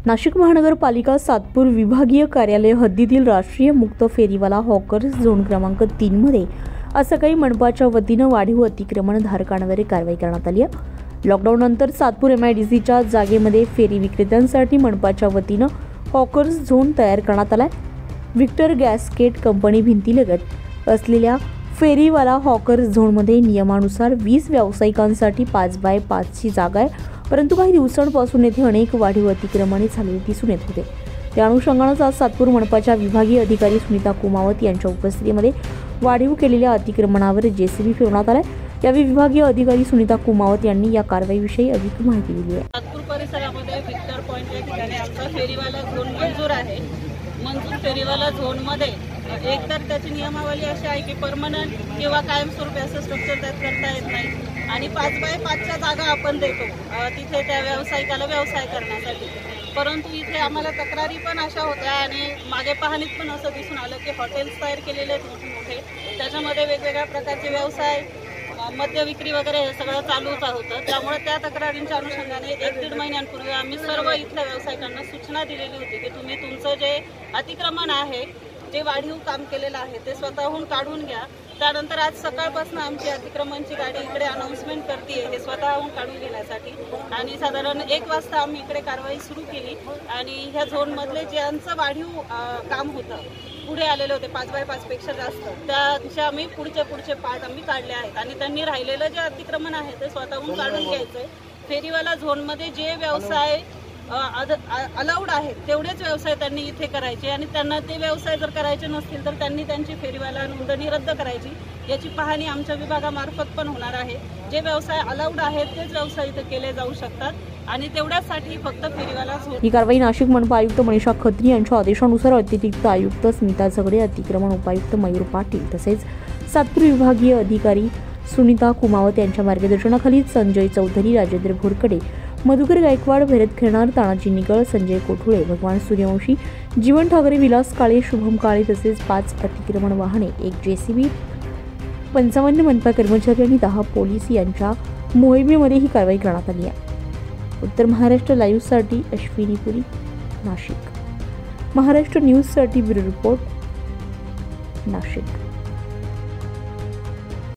नाशिक महानगरपालिका सातपूर विभागीय कार्यालय हद्दीतील राष्ट्रीय मुक्त फेरीवाला हॉकर्स झोन क्रमांक 3 मध्ये आज सकाळी मनपाच्या वतीनं वाढीव अतिक्रमण धारकांवर कारवाई करण्यात आली आहे। लॉकडाऊन नंतर सातपूर MIDCच्या जागेमध्ये फेरी विक्रेत्यांसाठी मनपाच्या वतीनं हॉकर्स झोन तयार करण्यात आलाय। विक्टर गॅस्केट कंपनी भिंतीलगत असलेल्या फेरीवाला हॉकर्स झोनमध्ये नियमानुसार 20 व्यावसायिकांसाठी 5x5 ची जागा आहे, परंतु काही दिवसांपासून येथे अनेक वाढीव अतिक्रमणे झालेली दिसून येत होते। त्या अनुषंगाने आज सातपूर मनपाच्या विभागीय अधिकारी सुनीता कुमावत यांच्या उपस्थितीमध्ये वाढीव केलेल्या अतिक्रमणावर JCB फिरवण्यात आलाय। यावेळी विभागीय अधिकारी सुनीता कुमावत यांनी या कारवाईविषयी अधिक माहिती दिली आहे। सातपूर परिसरामध्ये विक्टर पॉइंट या ठिकाणी आमचा फेरीवाला झोन मंजूर आहे। मंजूर फेरीवाला झोनमध्ये एकतर त्याची नियमावली अशी आहे की परमनंट किंवा कायमस्वरूपी असं स्ट्रक्चर त्यात करता येत नाही आणि 5x5च्या जागा आपण देतो तिथे त्या व्यावसायिकाला व्यवसाय करण्यासाठी। परंतु इथे आम्हाला तक्रारी पण अशा होत्या आणि मागे पाहणीत पण असं दिसून आलं की हॉटेल्स तयार केलेले आहेत मोठे, त्याच्यामध्ये वेगवेगळ्या प्रकारचे व्यवसाय, मद्य विक्री वगैरे हे सगळं चालूच होतं। त्यामुळे त्या तक्रारींच्या अनुषंगाने 1-1.5 महिन्यांपूर्वी आम्ही सर्व इथल्या व्यावसायिकांना सूचना दिलेली होती की तुम्ही तुमचं जे अतिक्रमण आहे, जे वाढीव काम केलेलं आहे ते स्वतःहून काढून घ्या। त्यानंतर आज सकाळपासून आमची अतिक्रमणची गाडी इकडे अनाउन्समेंट करते हे स्वतःहून काढून घेण्यासाठी आणि साधारण 1 वाजता आम्ही इकडे कारवाई सुरू केली आणि ह्या झोनमधले ज्यांचं वाढीव काम होतं, पुढे आलेले होते 5x5 पेक्षा जास्त, त्याचे आम्ही पुढचे पार्ट आम्ही काढले आहेत आणि त्यांनी राहिलेलं जे अतिक्रमण आहे ते स्वतःहून काढून घ्यायचं। फेरीवाला झोनमध्ये जे व्यवसाय अलाउड आहेत तेवढेच व्यवसाय त्यांनी इथे करायचे आणि त्यांना ते व्यवसाय जर करायचे नसतील तर त्यांनी त्यांची फेरीवाला नोंदणी रद्द करायची। याची पाहणी आमच्या विभागामार्फत पण होणार आहे। जे व्यवसाय अलाउड आहेत तेच व्यवसाय इथे केले जाऊ शकतात आणि तेवढ्यासाठी फक्त फेरीवाला झोन। ही कारवाई नाशिक मनपा आयुक्त मनीषा खत्री यांच्या आदेशानुसार अतिरिक्त आयुक्त स्मिता झगडे, अतिक्रमण उपायुक्त मयूर पाटील तसेच सातपूर विभागीय अधिकारी सुनीता कुमावत यांच्या मार्गदर्शनाखाली संजय चौधरी, राजेंद्र भोरकडे, मधुकर गायकवाड, भरत खेरणार, तानाजी निकळ, संजय कोठुळे, भगवान सूर्यवंशी, जीवन ठाकरे, विलास काळे, शुभम काळे तसेच 5 अतिक्रमण वाहने, 1 JCB, 55 मनपा कर्मचारी आणि 10 पोलीस यांच्या मोहिमेमध्ये ही कारवाई करण्यात आली आहे। उत्तर महाराष्ट्र लाईव्हसाठी अश्विनी पुरी, नाशिक। महाराष्ट्र न्यूजसाठी ब्युरो रिपोर्ट, नाशिक।